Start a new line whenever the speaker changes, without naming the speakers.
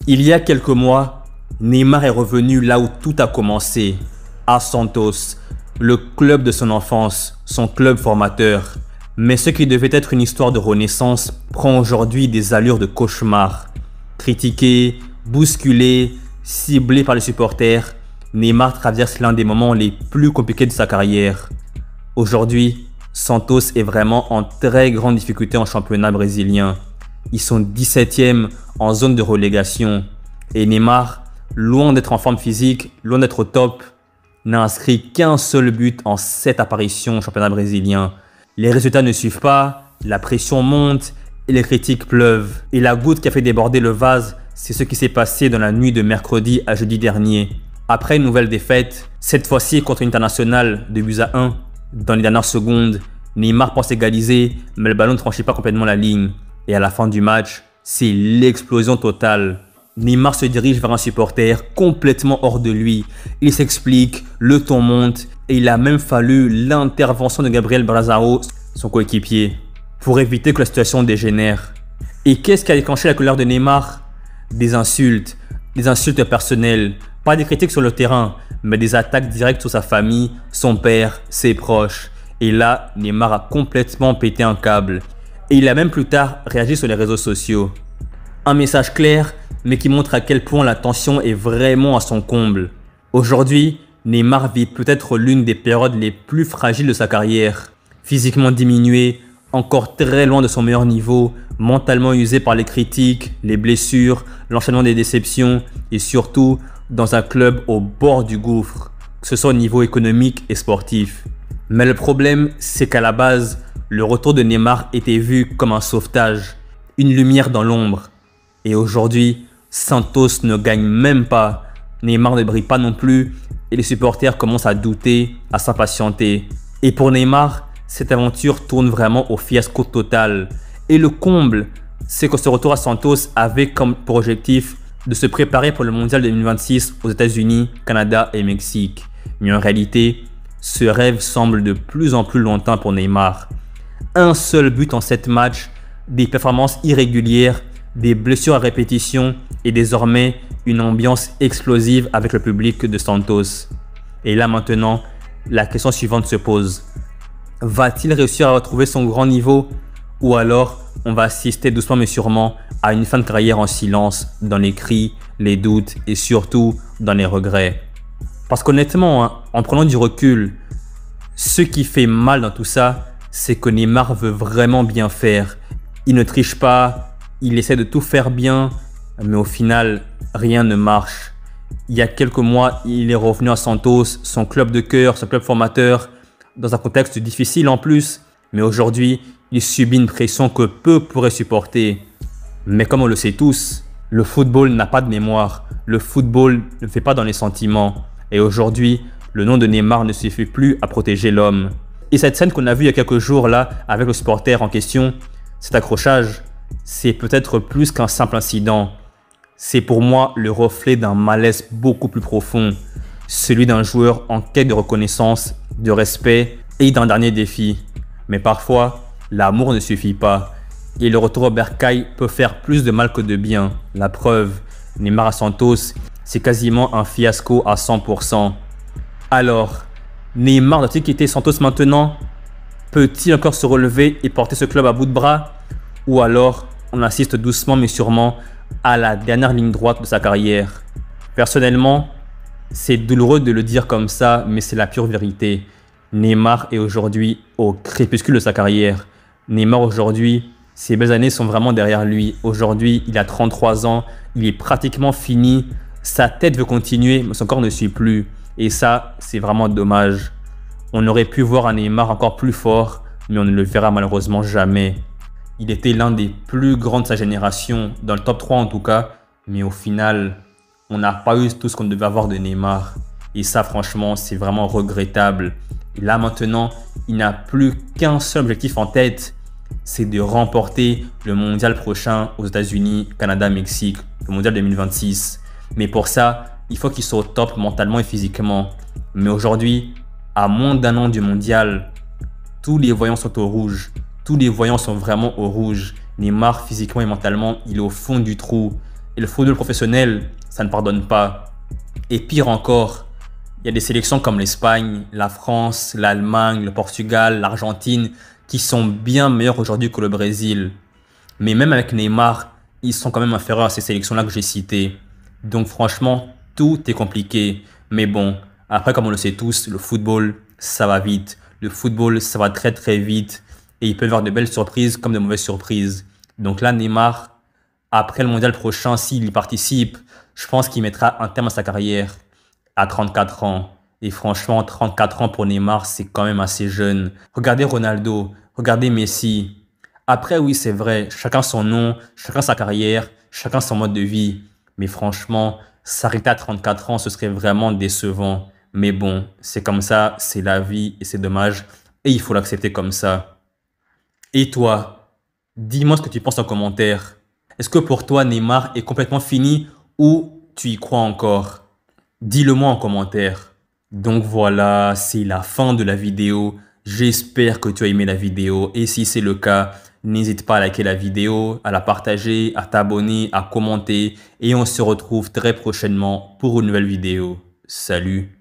Il y a quelques mois, Neymar est revenu là où tout a commencé, à Santos, le club de son enfance, son club formateur. Mais ce qui devait être une histoire de renaissance prend aujourd'hui des allures de cauchemar. Critiqué, bousculé, ciblé par les supporters, Neymar traverse l'un des moments les plus compliqués de sa carrière. Aujourd'hui, Santos est vraiment en très grande difficulté en championnat brésilien. Ils sont 17e en zone de relégation. Et Neymar, loin d'être en forme physique, loin d'être au top, n'a inscrit qu'un seul but en 7 apparitions au championnat brésilien. Les résultats ne suivent pas, la pression monte et les critiques pleuvent. Et la goutte qui a fait déborder le vase, c'est ce qui s'est passé dans la nuit de mercredi à jeudi dernier. Après une nouvelle défaite, cette fois-ci contre une internationale de buts à 1, dans les dernières secondes, Neymar pense égaliser, mais le ballon ne franchit pas complètement la ligne. Et à la fin du match, c'est l'explosion totale. Neymar se dirige vers un supporter complètement hors de lui. Il s'explique, le ton monte et il a même fallu l'intervention de Gabriel Brazao, son coéquipier, pour éviter que la situation dégénère. Et qu'est-ce qui a déclenché la colère de Neymar? Des insultes personnelles, pas des critiques sur le terrain, mais des attaques directes sur sa famille, son père, ses proches. Et là, Neymar a complètement pété un câble. Et il a même plus tard réagi sur les réseaux sociaux. Un message clair, mais qui montre à quel point la tension est vraiment à son comble. Aujourd'hui, Neymar vit peut-être l'une des périodes les plus fragiles de sa carrière. Physiquement diminué, encore très loin de son meilleur niveau, mentalement usé par les critiques, les blessures, l'enchaînement des déceptions et surtout dans un club au bord du gouffre, que ce soit au niveau économique et sportif. Mais le problème, c'est qu'à la base, le retour de Neymar était vu comme un sauvetage, une lumière dans l'ombre. Et aujourd'hui, Santos ne gagne même pas, Neymar ne brille pas non plus et les supporters commencent à douter, à s'impatienter. Et pour Neymar, cette aventure tourne vraiment au fiasco total. Et le comble, c'est que ce retour à Santos avait comme pour objectif de se préparer pour le mondial 2026 aux États-Unis, Canada et Mexique. Mais en réalité, ce rêve semble de plus en plus lointain pour Neymar. Un seul but en 7 matchs, des performances irrégulières, des blessures à répétition et désormais une ambiance explosive avec le public de Santos. Et là maintenant, la question suivante se pose. Va-t-il réussir à retrouver son grand niveau ou alors on va assister doucement mais sûrement à une fin de carrière en silence, dans les cris, les doutes et surtout dans les regrets? Parce qu'honnêtement, en prenant du recul, ce qui fait mal dans tout ça, c'est que Neymar veut vraiment bien faire. Il ne triche pas, il essaie de tout faire bien, mais au final, rien ne marche. Il y a quelques mois, il est revenu à Santos, son club de cœur, son club formateur, dans un contexte difficile en plus. Mais aujourd'hui, il subit une pression que peu pourraient supporter. Mais comme on le sait tous, le football n'a pas de mémoire. Le football ne fait pas dans les sentiments. Et aujourd'hui, le nom de Neymar ne suffit plus à protéger l'homme. Et cette scène qu'on a vue il y a quelques jours là, avec le supporter en question, cet accrochage, c'est peut-être plus qu'un simple incident. C'est pour moi le reflet d'un malaise beaucoup plus profond. Celui d'un joueur en quête de reconnaissance, de respect et d'un dernier défi. Mais parfois, l'amour ne suffit pas. Et le retour au bercail peut faire plus de mal que de bien. La preuve, Neymar à Santos, c'est quasiment un fiasco à 100%. Alors, Neymar doit-il quitter Santos maintenant? Peut-il encore se relever et porter ce club à bout de bras? Ou alors, on assiste doucement mais sûrement à la dernière ligne droite de sa carrière? Personnellement, c'est douloureux de le dire comme ça, mais c'est la pure vérité. Neymar est aujourd'hui au crépuscule de sa carrière. Neymar aujourd'hui, ses belles années sont vraiment derrière lui. Aujourd'hui, il a 33 ans, il est pratiquement fini. Sa tête veut continuer, mais son corps ne suit plus. Et ça, c'est vraiment dommage. On aurait pu voir un Neymar encore plus fort, mais on ne le verra malheureusement jamais. Il était l'un des plus grands de sa génération, dans le top 3 en tout cas, mais au final, on n'a pas eu tout ce qu'on devait avoir de Neymar. Et ça, franchement, c'est vraiment regrettable. Et là, maintenant, il n'a plus qu'un seul objectif en tête, c'est de remporter le mondial prochain aux États-Unis, Canada, Mexique, le mondial 2026. Mais pour ça, il faut qu'il soit au top mentalement et physiquement. Mais aujourd'hui, à moins d'un an du mondial, tous les voyants sont au rouge. Tous les voyants sont vraiment au rouge. Neymar, physiquement et mentalement, il est au fond du trou. Et le football professionnel, ça ne pardonne pas. Et pire encore, il y a des sélections comme l'Espagne, la France, l'Allemagne, le Portugal, l'Argentine qui sont bien meilleures aujourd'hui que le Brésil. Mais même avec Neymar, ils sont quand même inférieurs à ces sélections-là que j'ai citées. Donc franchement, tout est compliqué. Mais bon, après, comme on le sait tous, le football, ça va vite. Le football, ça va très très vite. Et il peut y avoir de belles surprises comme de mauvaises surprises. Donc là, Neymar, après le mondial prochain, s'il y participe, je pense qu'il mettra un terme à sa carrière à 34 ans. Et franchement, 34 ans pour Neymar, c'est quand même assez jeune. Regardez Ronaldo, regardez Messi. Après, oui, c'est vrai, chacun son nom, chacun sa carrière, chacun son mode de vie. Mais franchement, s'arrêter à 34 ans, ce serait vraiment décevant. Mais bon, c'est comme ça, c'est la vie et c'est dommage. Et il faut l'accepter comme ça. Et toi, dis-moi ce que tu penses en commentaire. Est-ce que pour toi, Neymar est complètement fini ou tu y crois encore? Dis-le-moi en commentaire. Donc voilà, c'est la fin de la vidéo. J'espère que tu as aimé la vidéo et si c'est le cas, n'hésite pas à liker la vidéo, à la partager, à t'abonner, à commenter et on se retrouve très prochainement pour une nouvelle vidéo. Salut!